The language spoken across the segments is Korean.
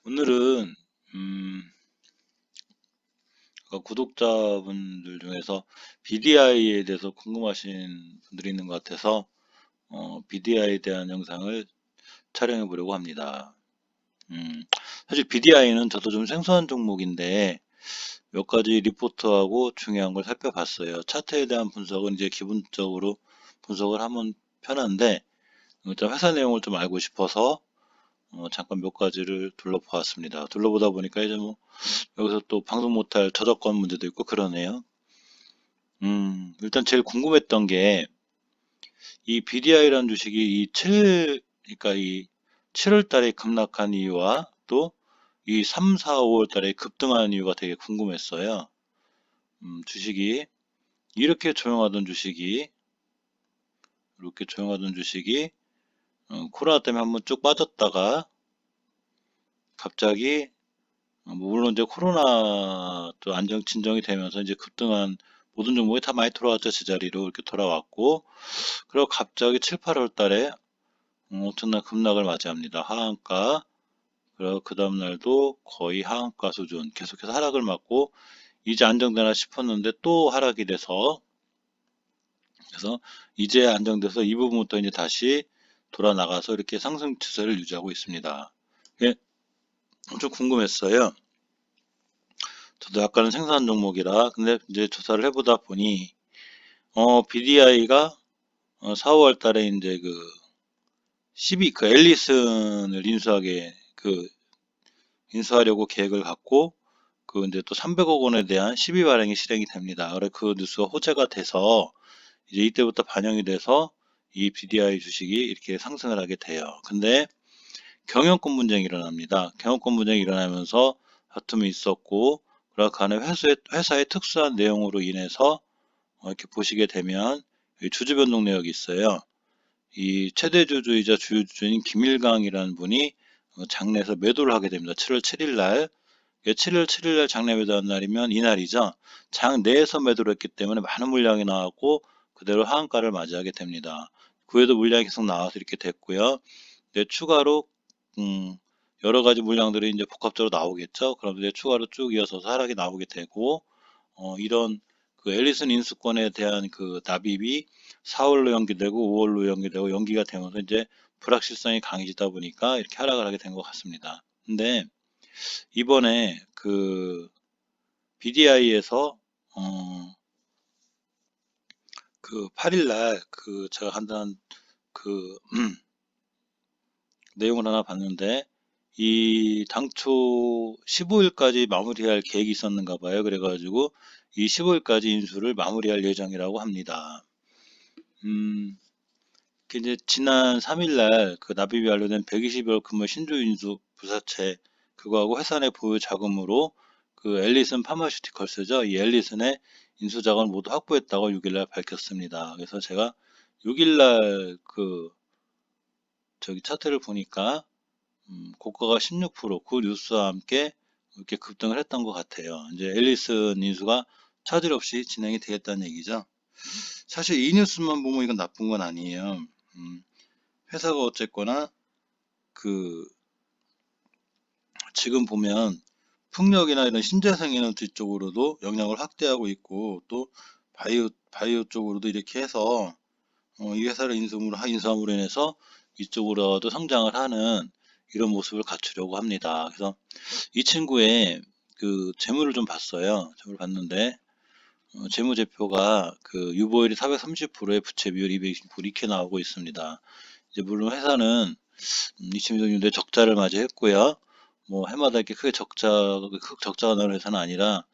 오늘은 구독자분들 중에서 BDI에 대해서 궁금하신 분들이 있는 것 같아서 BDI에 대한 영상을 촬영해 보려고 합니다. 사실 BDI는 저도 좀 생소한 종목인데 몇 가지 리포트하고 중요한 걸 살펴봤어요. 차트에 대한 분석은 이제 기본적으로 분석을 하면 편한데 일단 회사 내용을 좀 알고 싶어서 잠깐 몇 가지를 둘러보았습니다. 둘러보다 보니까 이제 뭐 여기서 또 방송 못할 저작권 문제도 있고 그러네요. 일단 제일 궁금했던 게 이 BDI라는 주식이 그러니까 이 7월 달에 급락한 이유와 또 이 3, 4, 5월 달에 급등한 이유가 되게 궁금했어요. 주식이 이렇게 조용하던 주식이 코로나 때문에 한번 쭉 빠졌다가 갑자기 뭐 물론 이제 코로나 또 진정이 되면서 이제 급등한 모든 종목이 다 많이 돌아왔죠. 제자리로 이렇게 돌아왔고, 그리고 갑자기 7, 8월 달에 엄청난 급락을 맞이합니다. 하한가. 그리고 그 다음 날도 거의 하한가 수준. 계속해서 하락을 맞고, 이제 안정되나 싶었는데 또 하락이 돼서, 그래서 이제 안정돼서 이 부분부터 이제 다시 돌아 나가서 이렇게 상승 추세를 유지하고 있습니다. 이게 좀 궁금했어요. 저도 약간은 생소한 종목이라, 근데 이제 조사를 해보다 보니, BDI가 4월 달에 이제 그 앨리슨을 인수하려고 계획을 갖고, 이제 또 300억 원에 대한 12 발행이 실행이 됩니다. 그래 그 뉴스가 호재가 돼서, 이제 이때부터 반영이 돼서 이 BDI 주식이 이렇게 상승을 하게 돼요. 근데 경영권 분쟁이 일어납니다. 경영권 분쟁이 일어나면서 다툼이 있었고, 그리고 그 안에 회사의 특수한 내용으로 인해서 이렇게 보시게 되면 여기 주주 변동 내역이 있어요. 이 최대 주주이자 주요 주주인 김일강이라는 분이 장내에서 매도를 하게 됩니다. 7월 7일 날. 7월 7일 날 장내 매도한 날이면 이날이죠. 장 내에서 매도를 했기 때문에 많은 물량이 나왔고 그대로 하한가를 맞이하게 됩니다. 그 후에도 물량이 계속 나와서 이렇게 됐고요. 네, 추가로 여러 가지 물량들이 이제 복합적으로 나오겠죠. 그럼 이제 추가로 쭉 이어서 하락이 나오게 되고 이런 그 앨리슨 인수권에 대한 그 납입이 4월로 연기되고 5월로 연기되고 연기가 되면서 이제 불확실성이 강해지다 보니까 이렇게 하락을 하게 된 것 같습니다. 근데 이번에 그 BDI에서 그 8일날 그 제가 한단 그 내용을 하나 봤는데 이 당초 15일까지 마무리할 계획이 있었는가 봐요. 그래가지고 이 15일까지 인수를 마무리할 예정이라고 합니다. 그 이제 지난 3일날 그 납입이 완료된 120억 금의 신주 인수 부사채 그거하고 회사 내 보유 자금으로 그 앨리슨 파마슈티컬스죠. 이 앨리슨의 인수 자금을 모두 확보했다고 6일날 밝혔습니다. 그래서 제가 6일날 그 저기 차트를 보니까 고가가 16%, 그 뉴스와 함께 이렇게 급등을 했던 것 같아요. 이제 앨리슨 인수가 차질 없이 진행이 되겠다는 얘기죠. 사실 이 뉴스만 보면 이건 나쁜 건 아니에요. 회사가 어쨌거나 그 지금 보면 풍력이나 이런 신재생 에너지 쪽으로도 영향을 확대하고 있고 또 바이오 쪽으로도 이렇게 해서 이 회사를 인수함으로 인해서 이쪽으로도 성장을 하는 이런 모습을 갖추려고 합니다. 그래서 이 친구의 그 재물을 좀 봤어요. 재물을 봤는데 재무제표가 그 유보율이 430%에 부채 비율 220% 이렇게 나오고 있습니다. 이제 물론 회사는 2026년도에 적자를 맞이했고요. 뭐 해마다 이렇게 크게 적자가 나는 회사는 아니라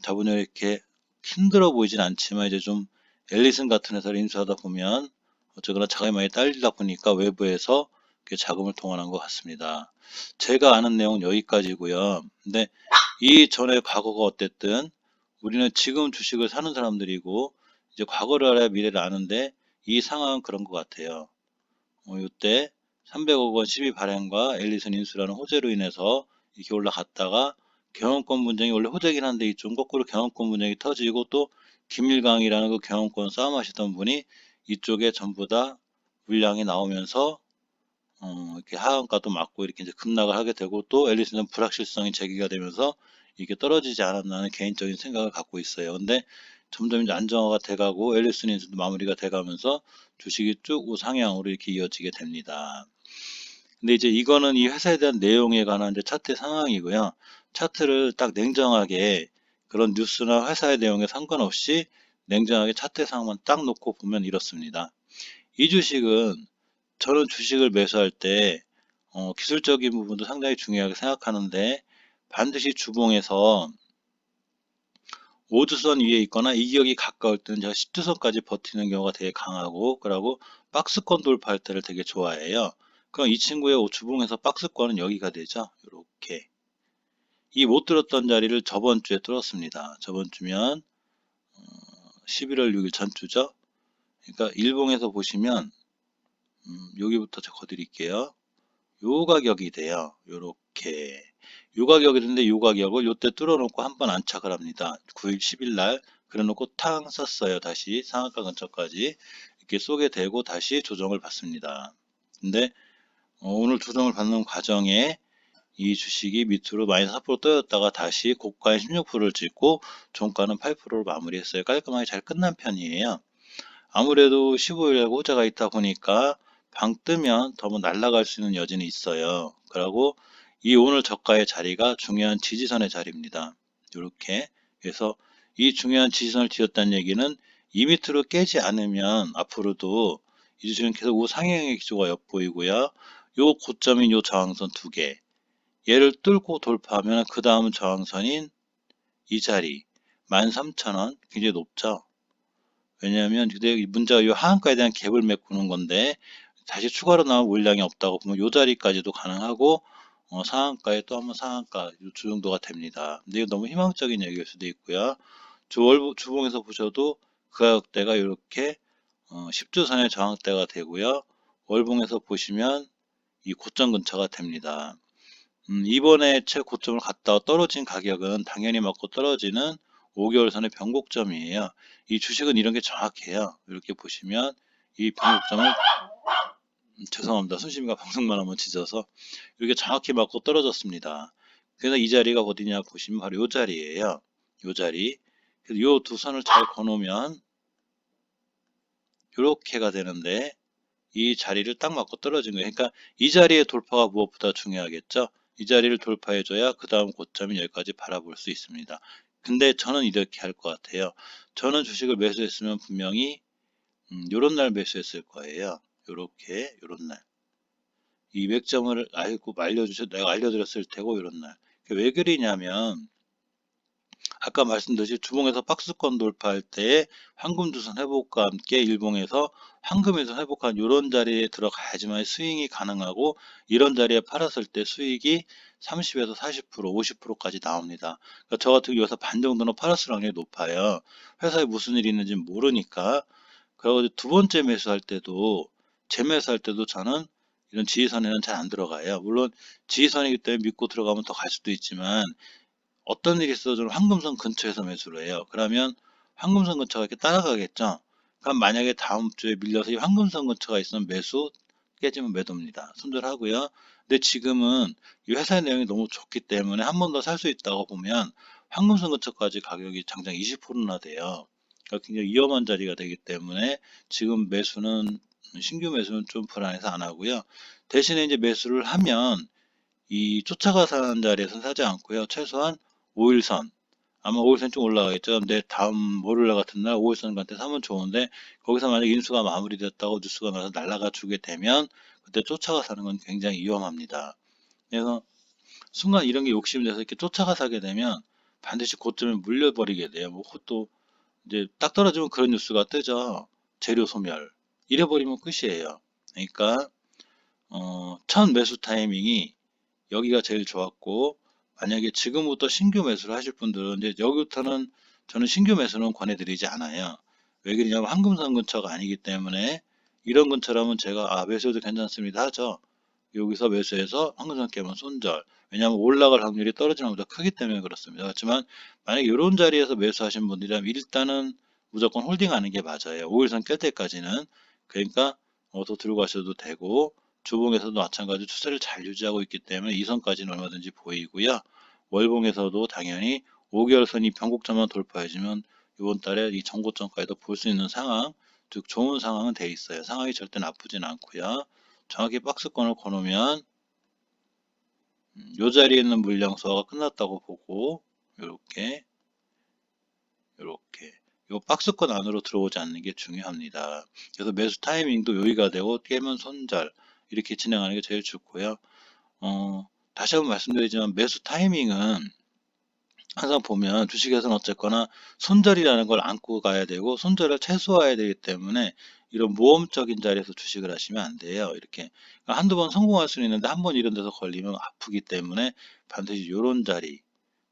자본이 이렇게 힘들어 보이진 않지만 이제 좀 앨리슨 같은 회사를 인수하다 보면 어쨌거나 자금이 많이 딸리다 보니까 외부에서 이렇게 자금을 동원한 것 같습니다. 제가 아는 내용은 여기까지고요. 근데 이 전에 과거가 어땠든 우리는 지금 주식을 사는 사람들이고 이제 과거를 알아야 미래를 아는데 이 상황은 그런 것 같아요. 이때 300억 원 12 발행과 앨리슨 인수라는 호재로 인해서 이렇게 올라갔다가 경영권 분쟁이 원래 호재긴 한데 이쪽 거꾸로 경영권 분쟁이 터지고 또 김일강이라는 그 경영권 싸움하시던 분이 이쪽에 전부 다 물량이 나오면서 이렇게 하한가도 맞고 이렇게 이제 급락을 하게 되고 또 앨리스는 불확실성이 제기가 되면서 이게 떨어지지 않았나 하는 개인적인 생각을 갖고 있어요. 근데 점점 이제 안정화가 돼가고 앨리스는 이제 마무리가 돼가면서 주식이 쭉 우상향으로 이렇게 이어지게 됩니다. 근데 이제 이거는 이 회사에 대한 내용에 관한 이제 차트 상황이고요. 차트를 딱 냉정하게 그런 뉴스나 회사의 내용에 상관없이 냉정하게 차트 상황만 딱 놓고 보면 이렇습니다. 이 주식은 저는 주식을 매수할 때 기술적인 부분도 상당히 중요하게 생각하는데 반드시 주봉에서 5주선 위에 있거나 이격이 가까울 때는 제가 10주선까지 버티는 경우가 되게 강하고 그러고 박스권 돌파할 때를 되게 좋아해요. 그럼 이 친구의 주봉에서 박스권은 여기가 되죠. 이렇게 이 못 뚫었던 자리를 저번 주에 뚫었습니다. 저번 주면 11월 6일 전주죠. 그러니까 일봉에서 보시면 여기부터 제가 거드릴게요. 요 가격이 돼요. 요렇게 요 가격이 되는데 요 가격을 요때 뚫어놓고 한 번 안착을 합니다. 9일 10일 날 그래놓고 탕 썼어요. 다시 상한가 근처까지 이렇게 쏘게 되고 다시 조정을 받습니다. 근데 오늘 조정을 받는 과정에 이 주식이 밑으로 마이너스 4% 떨어졌다가 다시 고가의 16%를 찍고 종가는 8%로 마무리했어요. 깔끔하게 잘 끝난 편이에요. 아무래도 15일에 호재가 있다 보니까 방 뜨면 더 날아갈 수 있는 여지는 있어요. 그리고 이 오늘 저가의 자리가 중요한 지지선의 자리입니다. 이렇게 그래서 이 중요한 지지선을 지었다는 얘기는 이 밑으로 깨지 않으면 앞으로도 이 주식은 계속 우상향의 기조가 엿보이고요. 요 고점인 요 저항선 두 개, 얘를 뚫고 돌파하면 그 다음 저항선인 이 자리 13,000원 굉장히 높죠. 왜냐하면 문제가 이 하한가에 대한 갭을 메꾸는 건데 다시 추가로 나올 물량이 없다고 보면 이 자리까지도 가능하고 상한가에 또 한번 상한가 이 정도가 됩니다. 근데 이거 너무 희망적인 얘기일 수도 있고요. 주봉에서 보셔도 그 가격대가 이렇게 10주선의 저항대가 되고요. 월봉에서 보시면 이 고점 근처가 됩니다. 이번에 최고점을 갔다 떨어진 가격은 당연히 맞고 떨어지는 5개월선의 변곡점이에요. 이 주식은 이런 게 정확해요. 이렇게 보시면 이 변곡점을 죄송합니다. 순심이가 방송만 한번 짖어서 이렇게 정확히 맞고 떨어졌습니다. 그래서 이 자리가 어디냐 보시면 바로 이 자리예요. 이 자리. 그래서 이 두 선을 잘 거놓으면 이렇게가 되는데 이 자리를 딱 맞고 떨어진 거예요. 그러니까 이 자리의 돌파가 무엇보다 중요하겠죠. 이 자리를 돌파해줘야 그 다음 고점인 여기까지 바라볼 수 있습니다. 근데 저는 이렇게 할 것 같아요. 저는 주식을 매수했으면 분명히 요런 날 매수했을 거예요. 요렇게 요런 날. 이 맥점을 알고 내가 알려드렸을 테고 요런 날. 왜 그러냐면 아까 말씀드렸듯이 주봉에서 박스권 돌파할 때 황금주선 회복과 함께 일봉에서 황금에서 회복한 이런 자리에 들어가야지만 스윙이 가능하고 이런 자리에 팔았을 때 수익이 30에서 40%, 50%까지 나옵니다. 그러니까 저 같은 경우에서 반 정도는 팔았을 확률이 높아요. 회사에 무슨 일이 있는지 모르니까. 그리고 두 번째 매수할 때도 재매수할 때도 저는 이런 지지선에는 잘 안 들어가요. 물론 지지선이기 때문에 믿고 들어가면 더 갈 수도 있지만 어떤 일이 있어도 저는 황금선 근처에서 매수를 해요. 그러면 황금선 근처가 이렇게 따라가겠죠. 그럼 만약에 다음 주에 밀려서 이 황금선 근처가 있으면 매수, 깨지면 매도입니다. 손절하고요. 근데 지금은 이 회사의 내용이 너무 좋기 때문에 한 번 더 살 수 있다고 보면 황금선 근처까지 가격이 장장 20%나 돼요. 그러니까 굉장히 위험한 자리가 되기 때문에 지금 신규 매수는 좀 불안해서 안 하고요. 대신에 이제 매수를 하면 이 쫓아가서 하는 자리에서는 사지 않고요. 최소한 5일선, 아마 5일선 좀 올라가겠죠. 근데 다음 월요일 같은 날 5일선 같은 사면 좋은데 거기서 만약 인수가 마무리됐다고 뉴스가 나서 날아가 주게 되면 그때 쫓아가서 하는 건 굉장히 위험합니다. 그래서 순간 이런 게 욕심이 돼서 이렇게 쫓아가서 하게 되면 반드시 고점에 물려버리게 돼요. 뭐 또 이제 딱 떨어지면 그런 뉴스가 뜨죠. 재료 소멸. 이래버리면 끝이에요. 그러니까 첫 매수 타이밍이 여기가 제일 좋았고 만약에 지금부터 신규 매수를 하실 분들은 이제 여기부터는 저는 신규 매수는 권해드리지 않아요. 왜 그러냐면 황금선 근처가 아니기 때문에 이런 근처라면 제가 매수해도 괜찮습니다 하죠. 여기서 매수해서 황금선 깨면 손절. 왜냐하면 올라갈 확률이 떨어지는 것보다 크기 때문에 그렇습니다. 그렇지만 만약에 이런 자리에서 매수하신 분들이라면 일단은 무조건 홀딩하는 게 맞아요. 5일선 깰 때까지는. 그러니까 더 들고 가셔도 되고 주봉에서도 마찬가지로 추세를 잘 유지하고 있기 때문에 이 선까지는 얼마든지 보이고요. 월봉에서도 당연히 5개월 선이 변곡점만 돌파해주면 이번 달에 이 전고점까지도 볼 수 있는 상황, 즉 좋은 상황은 돼 있어요. 상황이 절대 나쁘진 않고요. 정확히 박스권을 거놓으면 이 자리에 있는 물량 소화가 끝났다고 보고 이렇게 이 박스권 안으로 들어오지 않는 게 중요합니다. 그래서 매수 타이밍도 여기가 되고 깨면 손절 이렇게 진행하는 게 제일 좋고요. 다시 한번 말씀드리지만 매수 타이밍은 항상 보면 주식에서는 어쨌거나 손절이라는 걸 안고 가야 되고 손절을 최소화해야 되기 때문에 이런 모험적인 자리에서 주식을 하시면 안 돼요. 이렇게 한두 번 성공할 수는 있는데 한 번 이런 데서 걸리면 아프기 때문에 반드시 이런 자리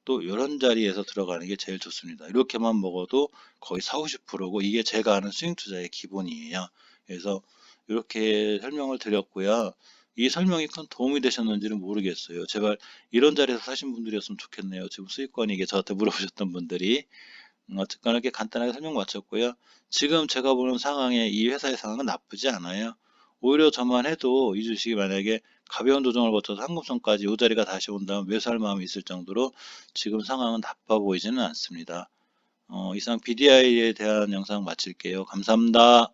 또 이런 자리에서 들어가는 게 제일 좋습니다. 이렇게만 먹어도 거의 4, 50%고 이게 제가 하는 스윙 투자의 기본이에요. 그래서 이렇게 설명을 드렸고요. 이 설명이 큰 도움이 되셨는지는 모르겠어요. 제발 이런 자리에서 사신 분들이었으면 좋겠네요. 지금 수익권이 이게 저한테 물어보셨던 분들이. 어쨌거나 이렇게 간단하게 설명 마쳤고요. 지금 제가 보는 상황에 이 회사의 상황은 나쁘지 않아요. 오히려 저만 해도 이 주식이 만약에 가벼운 조정을 거쳐서 한금선까지 이 자리가 다시 온다면 매수할 마음이 있을 정도로 지금 상황은 나빠 보이지는 않습니다. 이상 BDI에 대한 영상 마칠게요. 감사합니다.